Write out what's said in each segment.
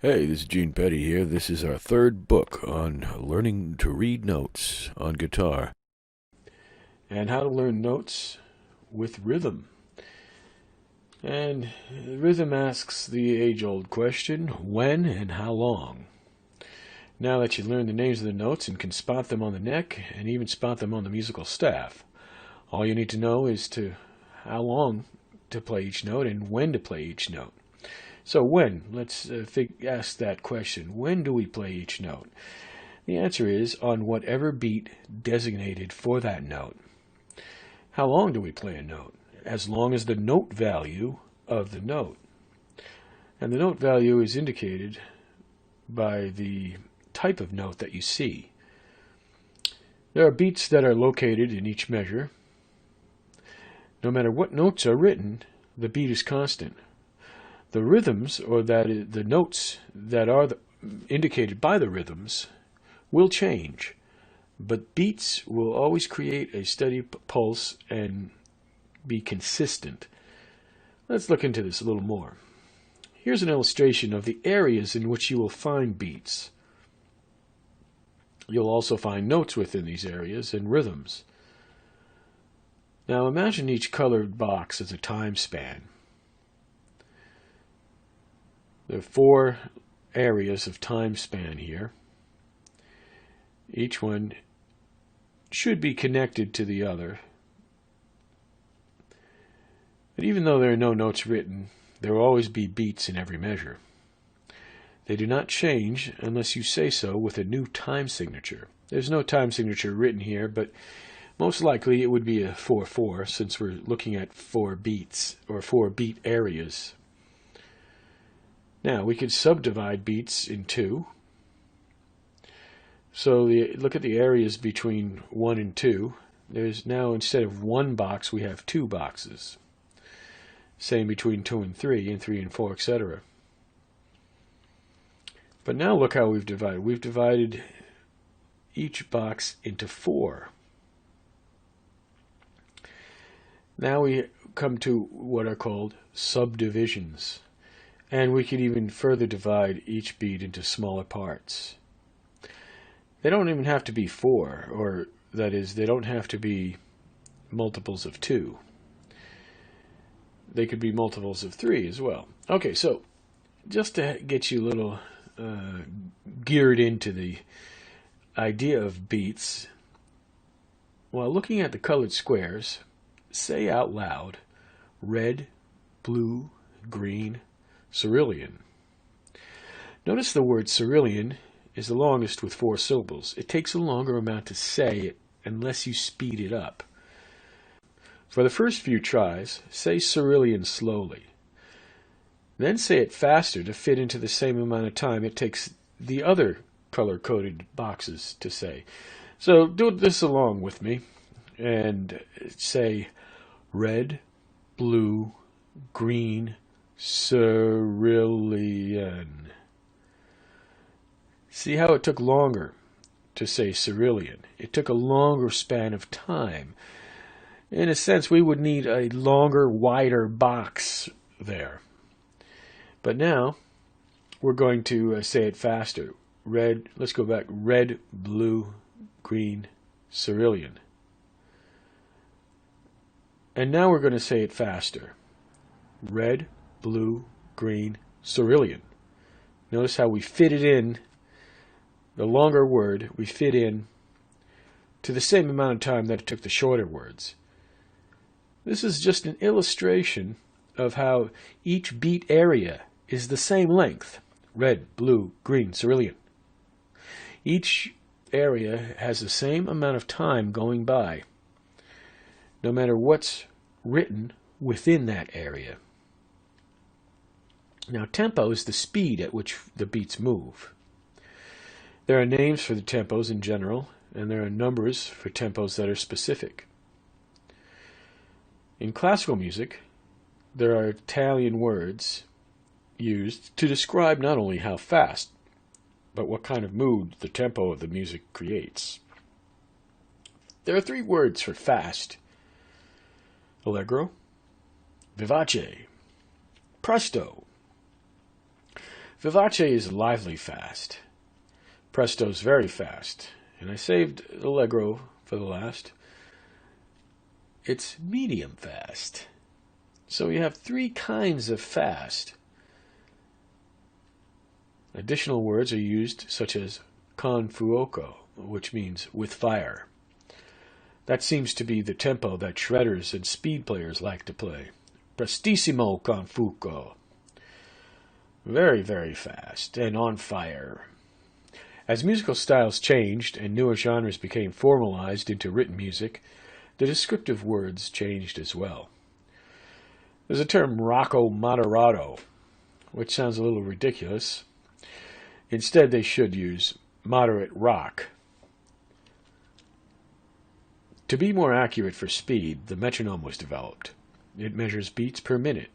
Hey, this is Gene Petty here. This is our third book on learning to read notes on guitar and how to learn notes with rhythm. And rhythm asks the age-old question, when and how long? Now that you learn the names of the notes and can spot them on the neck and even spot them on the musical staff, all you need to know is how long to play each note and when to play each note. So when? Let's ask that question. When do we play each note? The answer is on whatever beat designated for that note. How long do we play a note? As long as the note value of the note. And the note value is indicated by the type of note that you see. There are beats that are located in each measure. No matter what notes are written, the beat is constant. The rhythms, or that is, the notes that are indicated by the rhythms, will change, but beats will always create a steady pulse and be consistent. Let's look into this a little more. Here's an illustration of the areas in which you will find beats. You'll also find notes within these areas and rhythms. Now imagine each colored box as a time span. There are 4 areas of time span here. Each one should be connected to the other. But even though there are no notes written, there will always be beats in every measure. They do not change unless you say so with a new time signature. There's no time signature written here, but most likely it would be a 4/4 since we're looking at 4 beats or 4 beat areas. Now, we could subdivide beats in 2. So look at the areas between 1 and 2. There's now, instead of 1 box, we have 2 boxes. Same between 2 and 3, and 3 and 4, etc. But now look how we've divided. We've divided each box into 4. Now we come to what are called subdivisions. And we could even further divide each beat into smaller parts. They don't even have to be 4, or that is, they don't have to be multiples of 2. They could be multiples of 3 as well. Okay, so just to get you a little geared into the idea of beats, while looking at the colored squares, say out loud, red, blue, green, cerulean. Notice the word cerulean is the longest with 4 syllables. It takes a longer amount to say it unless you speed it up. For the first few tries, say cerulean slowly. Then say it faster to fit into the same amount of time it takes the other color-coded boxes to say. So do this along with me and say red, blue, green, cerulean. See how it took longer to say cerulean? It took a longer span of time. In a sense, we would need a longer, wider box there. But now, we're going to say it faster. Red, let's go back. Red, blue, green, cerulean. And now we're going to say it faster. Red, blue, green, cerulean. Notice how we fit it in, the longer word, we fit in to the same amount of time that it took the shorter words. This is just an illustration of how each beat area is the same length. Red, blue, green, cerulean. Each area has the same amount of time going by, no matter what's written within that area. Now, tempo is the speed at which the beats move. There are names for the tempos in general, and there are numbers for tempos that are specific. In classical music, there are Italian words used to describe not only how fast, but what kind of mood the tempo of the music creates. There are 3 words for fast: allegro, vivace, presto. Vivace is lively fast. Presto's very fast. And I saved Allegro for the last. It's medium fast. So you have three kinds of fast. Additional words are used, such as con fuoco, which means with fire. That seems to be the tempo that shredders and speed players like to play. Prestissimo con fuoco. Very, very fast and on fire. As musical styles changed and newer genres became formalized into written music, the descriptive words changed as well. There's a term rocco moderato, which sounds a little ridiculous. Instead, they should use moderate rock. To be more accurate for speed, the metronome was developed. It measures beats per minute.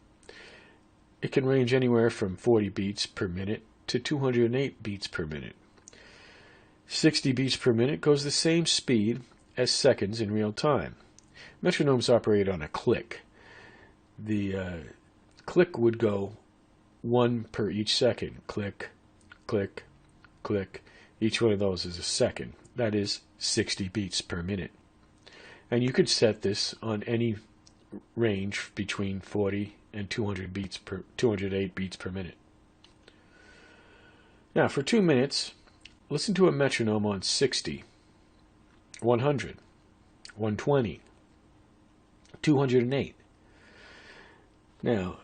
It can range anywhere from 40 beats per minute to 208 beats per minute. 60 beats per minute goes the same speed as seconds in real time. Metronomes operate on a click. The click would go one per each second. Click, click, click. Each one of those is a second. That is 60 beats per minute. And you could set this on any range between 40 and 208 beats per minute. Now, for 2 minutes, listen to a metronome on 60, 100, 120, 208. Now,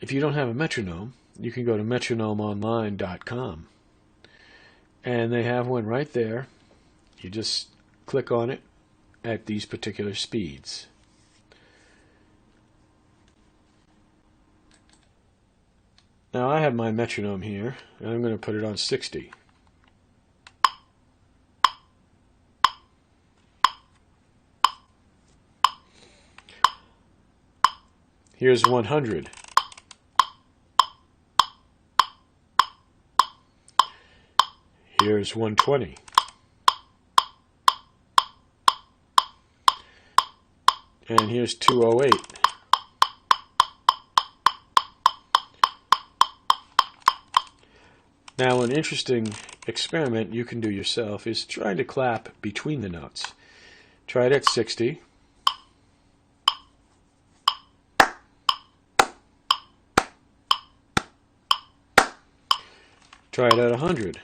if you don't have a metronome, you can go to metronomeonline.com, and they have one right there. You just click on it at these particular speeds. Now I have my metronome here, and I'm going to put it on 60. Here's 100. Here's 120. And here's 208. Now, an interesting experiment you can do yourself is trying to clap between the notes. Try it at 60. Try it at 100.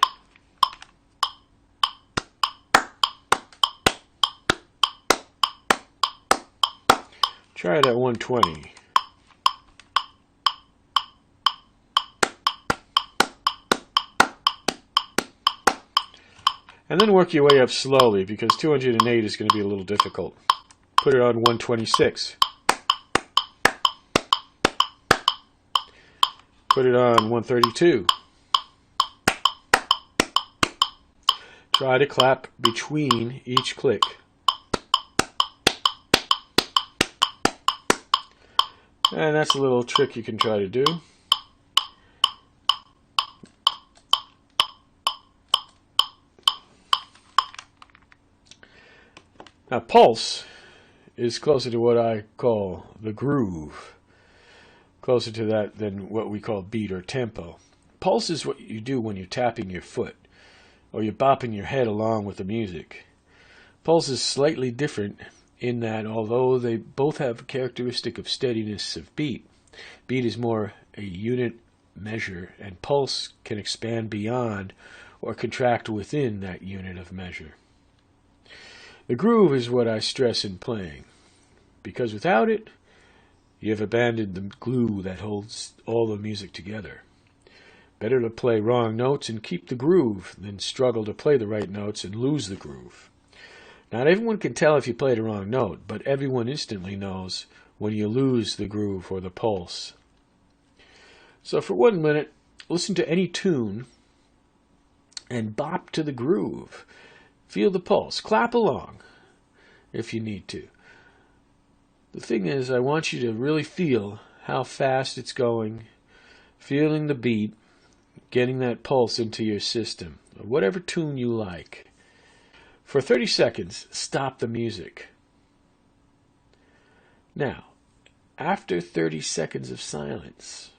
Try it at 120. And then work your way up slowly, because 208 is going to be a little difficult. Put it on 126. Put it on 132. Try to clap between each click. And that's a little trick you can try to do. Now, pulse is closer to what I call the groove, closer to that than what we call beat or tempo. Pulse is what you do when you're tapping your foot or you're bopping your head along with the music. Pulse is slightly different in that although they both have a characteristic of steadiness of beat, beat is more a unit measure, and pulse can expand beyond or contract within that unit of measure. The groove is what I stress in playing, because without it, you have abandoned the glue that holds all the music together. Better to play wrong notes and keep the groove than struggle to play the right notes and lose the groove. Not everyone can tell if you played a wrong note, but everyone instantly knows when you lose the groove or the pulse. So for 1 minute, listen to any tune and bop to the groove. Feel the pulse. Clap along if you need to. The thing is, I want you to really feel how fast it's going, feeling the beat, getting that pulse into your system, or whatever tune you like. For 30 seconds, stop the music. Now, after 30 seconds of silence,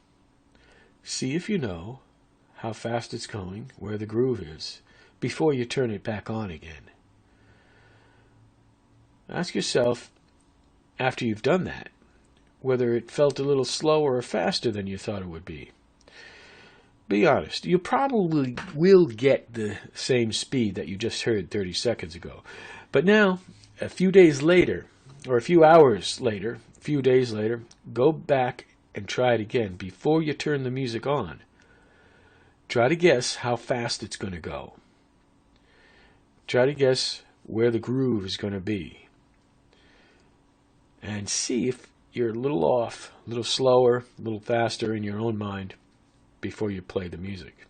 see if you know how fast it's going, where the groove is, before you turn it back on again. Ask yourself, after you've done that, whether it felt a little slower or faster than you thought it would be. Be honest, you probably will get the same speed that you just heard 30 seconds ago. But now, a few days later, or a few hours later, a few days later, go back and try it again before you turn the music on. Try to guess how fast it's going to go. Try to guess where the groove is going to be. And see if you're a little off, a little slower, a little faster in your own mind before you play the music.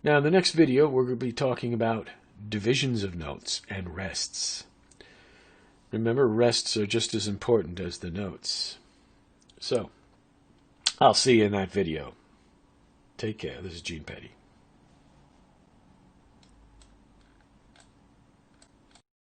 Now, in the next video, we're going to be talking about divisions of notes and rests. Remember, rests are just as important as the notes. So, I'll see you in that video. Take care. This is Gene Petty.